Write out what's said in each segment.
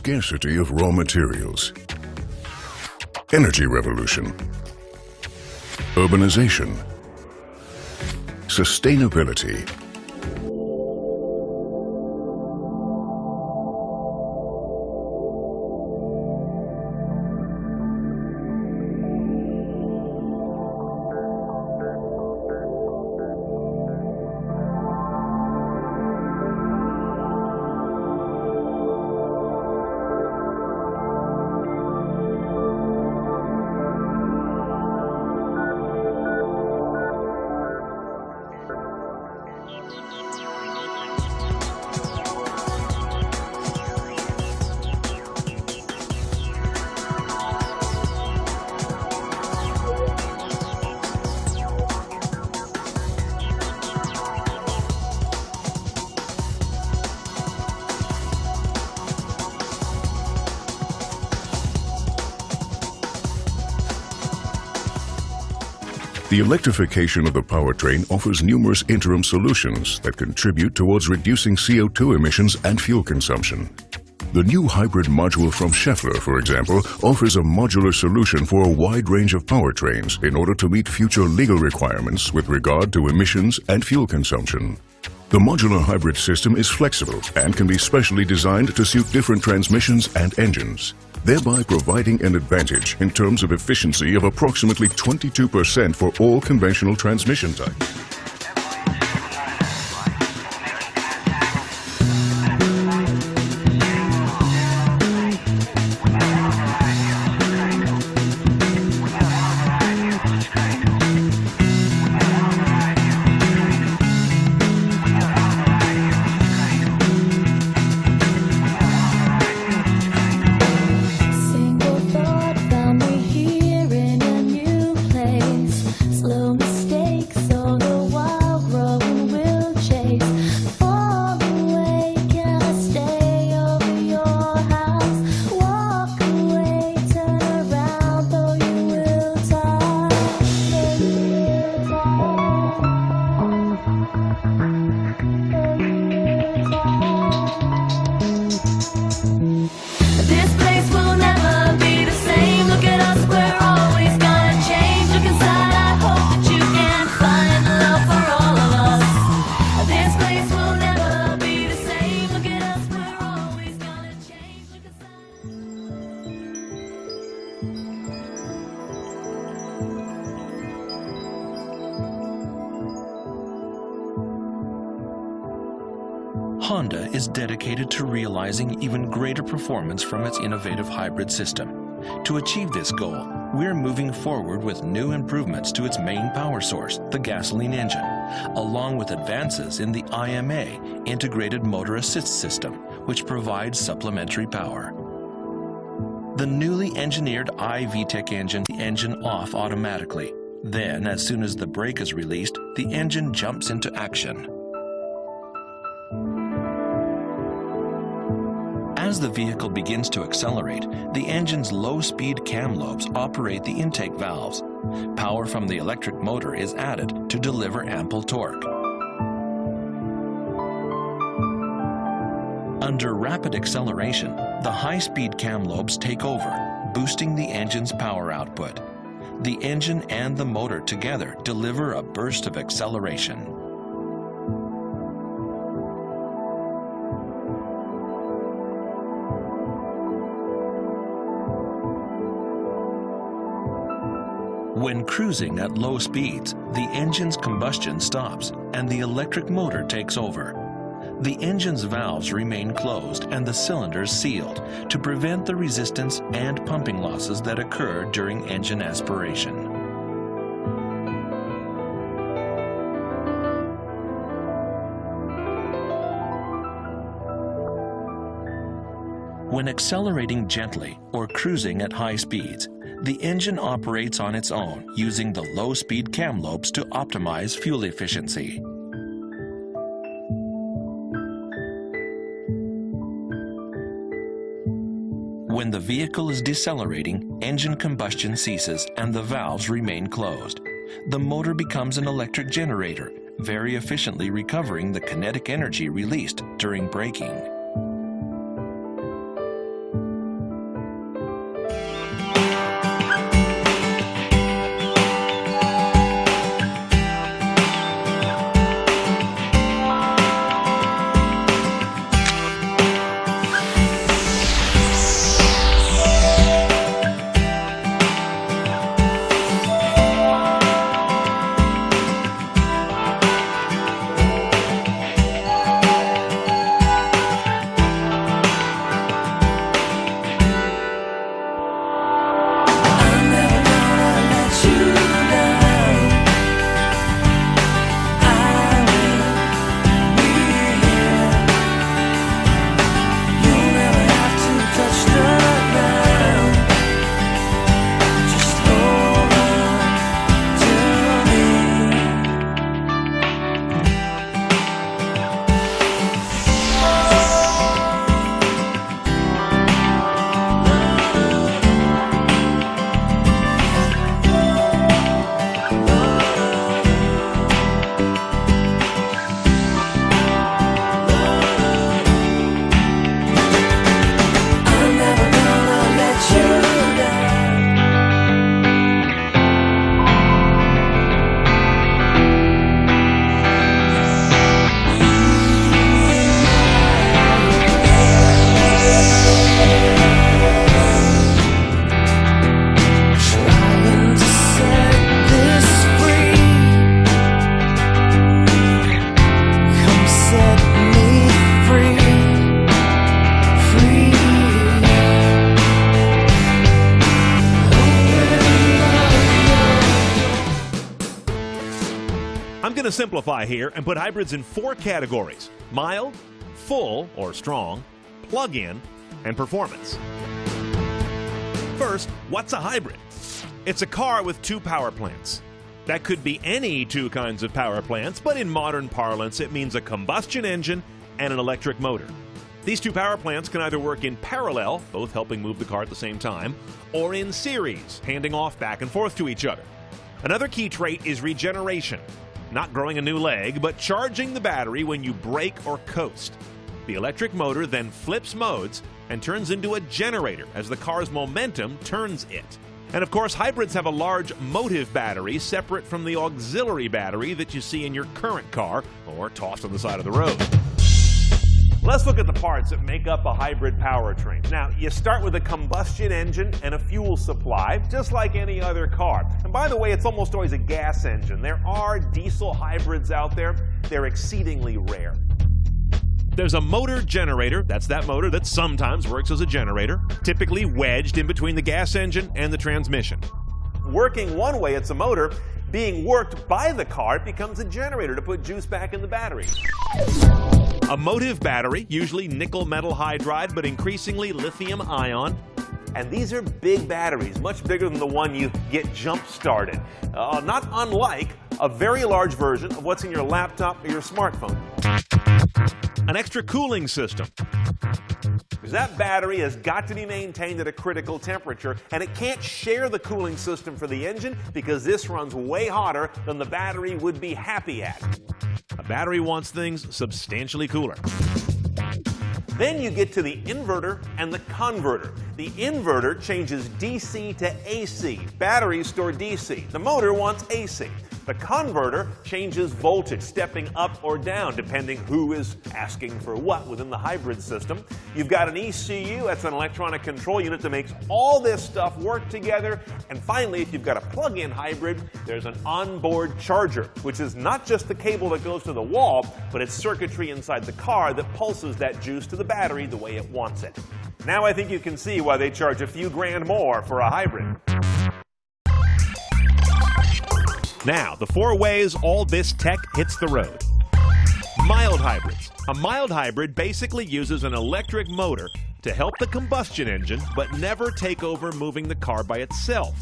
scarcity of raw materials. Energy revolution. Urbanization. Sustainability. The electrification of the powertrain offers numerous interim solutions that contribute towards reducing CO2 emissions and fuel consumption. The new hybrid module from Schaeffler, for example, offers a modular solution for a wide range of powertrains in order to meet future legal requirements with regard to emissions and fuel consumption. The modular hybrid system is flexible and can be specially designed to suit different transmissions and engines, thereby providing an advantage in terms of efficiency of approximately 22% for all conventional transmission types. Honda is dedicated to realizing even greater performance from its innovative hybrid system. To achieve this goal, we're moving forward with new improvements to its main power source, the gasoline engine, along with advances in the IMA, Integrated Motor Assist System, which provides supplementary power. The newly engineered iVTEC engine off automatically. Then, as soon as the brake is released, the engine jumps into action. As the vehicle begins to accelerate, the engine's low-speed cam lobes operate the intake valves. Power from the electric motor is added to deliver ample torque. Under rapid acceleration, the high-speed cam lobes take over, boosting the engine's power output. The engine and the motor together deliver a burst of acceleration. When cruising at low speeds, the engine's combustion stops and the electric motor takes over. The engine's valves remain closed and the cylinders sealed to prevent the resistance and pumping losses that occur during engine aspiration. When accelerating gently or cruising at high speeds, the engine operates on its own using the low-speed cam lobes to optimize fuel efficiency. When the vehicle is decelerating, engine combustion ceases and the valves remain closed. The motor becomes an electric generator, very efficiently recovering the kinetic energy released during braking. to simplify here and put hybrids in 4 categories: mild, full or strong, plug-in, and performance. First, what's a hybrid? It's a car with 2 power plants. That could be any 2 kinds of power plants, but in modern parlance it means a combustion engine and an electric motor. These 2 power plants can either work in parallel, both helping move the car at the same time, or in series, handing off back and forth to each other. Another key trait is regeneration. Not growing a new leg, but charging the battery when you brake or coast. The electric motor then flips modes and turns into a generator as the car's momentum turns it. And of course, hybrids have a large motive battery separate from the auxiliary battery that you see in your current car or tossed on the side of the road. Let's look at the parts that make up a hybrid powertrain. Now, you start with a combustion engine and a fuel supply, just like any other car. And by the way, it's almost always a gas engine. There are diesel hybrids out there. They're exceedingly rare. There's a motor generator. That's that motor that sometimes works as a generator, typically wedged in between the gas engine and the transmission. Working one way, it's a motor. Being worked by the car, it becomes a generator to put juice back in the battery. A motive battery, usually nickel metal hydride, but increasingly lithium ion. And these are big batteries, much bigger than the one you get jump started. Not unlike a very large version of what's in your laptop or your smartphone. An extra cooling system. Because that battery has got to be maintained at a critical temperature, and it can't share the cooling system for the engine because this runs way hotter than the battery would be happy at. A battery wants things substantially cooler. Then you get to the inverter and the converter. The inverter changes DC to AC. Batteries store DC. The motor wants AC. The converter changes voltage, stepping up or down, depending who is asking for what within the hybrid system. You've got an ECU, that's an electronic control unit that makes all this stuff work together. And finally, if you've got a plug-in hybrid, there's an onboard charger, which is not just the cable that goes to the wall, but it's circuitry inside the car that pulses that juice to the battery the way it wants it. Now I think you can see why they charge a few grand more for a hybrid. Now, the 4 ways all this tech hits the road. Mild hybrids. A mild hybrid basically uses an electric motor to help the combustion engine, but never take over moving the car by itself.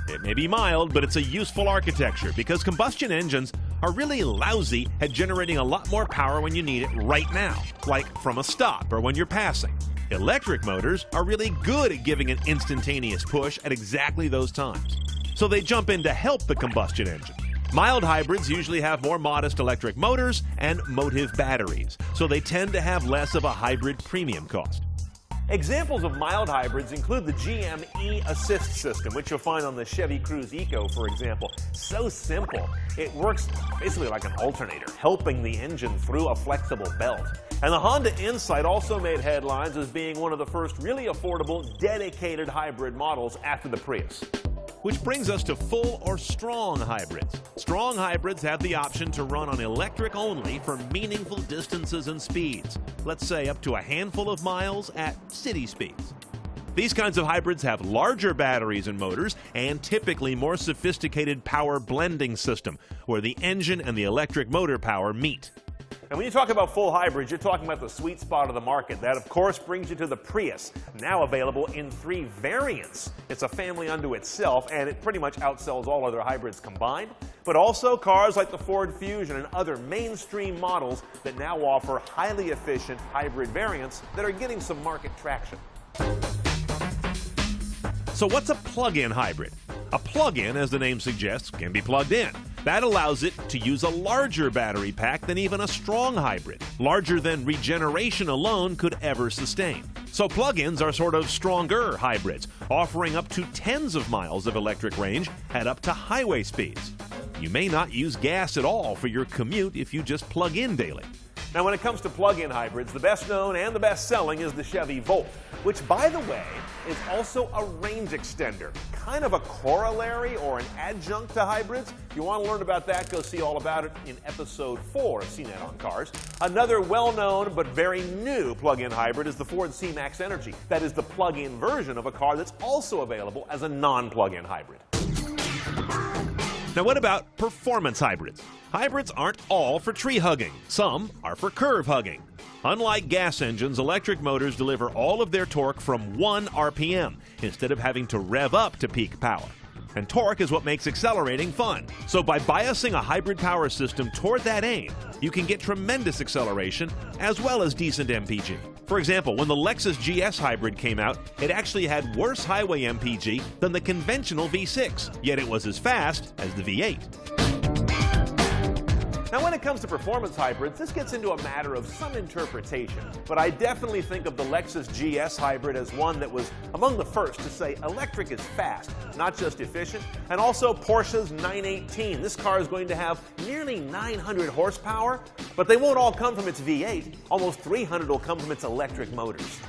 It may be mild, but it's a useful architecture because combustion engines are really lousy at generating a lot more power when you need it right now, like from a stop or when you're passing. Electric motors are really good at giving an instantaneous push at exactly those times. So they jump in to help the combustion engine. Mild hybrids usually have more modest electric motors and motive batteries, so they tend to have less of a hybrid premium cost. Examples of mild hybrids include the GM E-Assist system, which you'll find on the Chevy Cruze Eco, for example. So simple. It works basically like an alternator, helping the engine through a flexible belt. And the Honda Insight also made headlines as being one of the first really affordable, dedicated hybrid models after the Prius. Which brings us to full or strong hybrids. Strong hybrids have the option to run on electric only for meaningful distances and speeds. Let's say up to a handful of miles at city speeds. These kinds of hybrids have larger batteries and motors and typically more sophisticated power blending system where the engine and the electric motor power meet. And when you talk about full hybrids, you're talking about the sweet spot of the market. That, of course, brings you to the Prius, now available in 3 variants. It's a family unto itself, and it pretty much outsells all other hybrids combined. But also cars like the Ford Fusion and other mainstream models that now offer highly efficient hybrid variants that are getting some market traction. So what's a plug-in hybrid? A plug-in, as the name suggests, can be plugged in. That allows it to use a larger battery pack than even a strong hybrid, larger than regeneration alone could ever sustain. So plug-ins are sort of stronger hybrids, offering up to tens of miles of electric range at up to highway speeds. You may not use gas at all for your commute if you just plug in daily. Now, when it comes to plug-in hybrids, the best known and the best selling is the Chevy Volt, which, by the way, is also a range extender, kind of a corollary or an adjunct to hybrids. If you want to learn about that, go see all about it in episode 4 of CNET on Cars. Another well-known but very new plug-in hybrid is the Ford C-Max Energy. That is the plug-in version of a car that's also available as a non-plug-in hybrid. Now, what about performance hybrids? Hybrids aren't all for tree hugging. Some are for curve hugging. Unlike gas engines, electric motors deliver all of their torque from 1 RPM instead of having to rev up to peak power. And torque is what makes accelerating fun. So by biasing a hybrid power system toward that aim, you can get tremendous acceleration as well as decent MPG. For example, when the Lexus GS Hybrid came out, it actually had worse highway MPG than the conventional V6, yet it was as fast as the V8. Now, when it comes to performance hybrids, this gets into a matter of some interpretation. But I definitely think of the Lexus GS Hybrid as one that was among the first to say electric is fast, not just efficient. And also Porsche's 918. This car is going to have nearly 900 horsepower, but they won't all come from its V8. Almost 300 will come from its electric motors.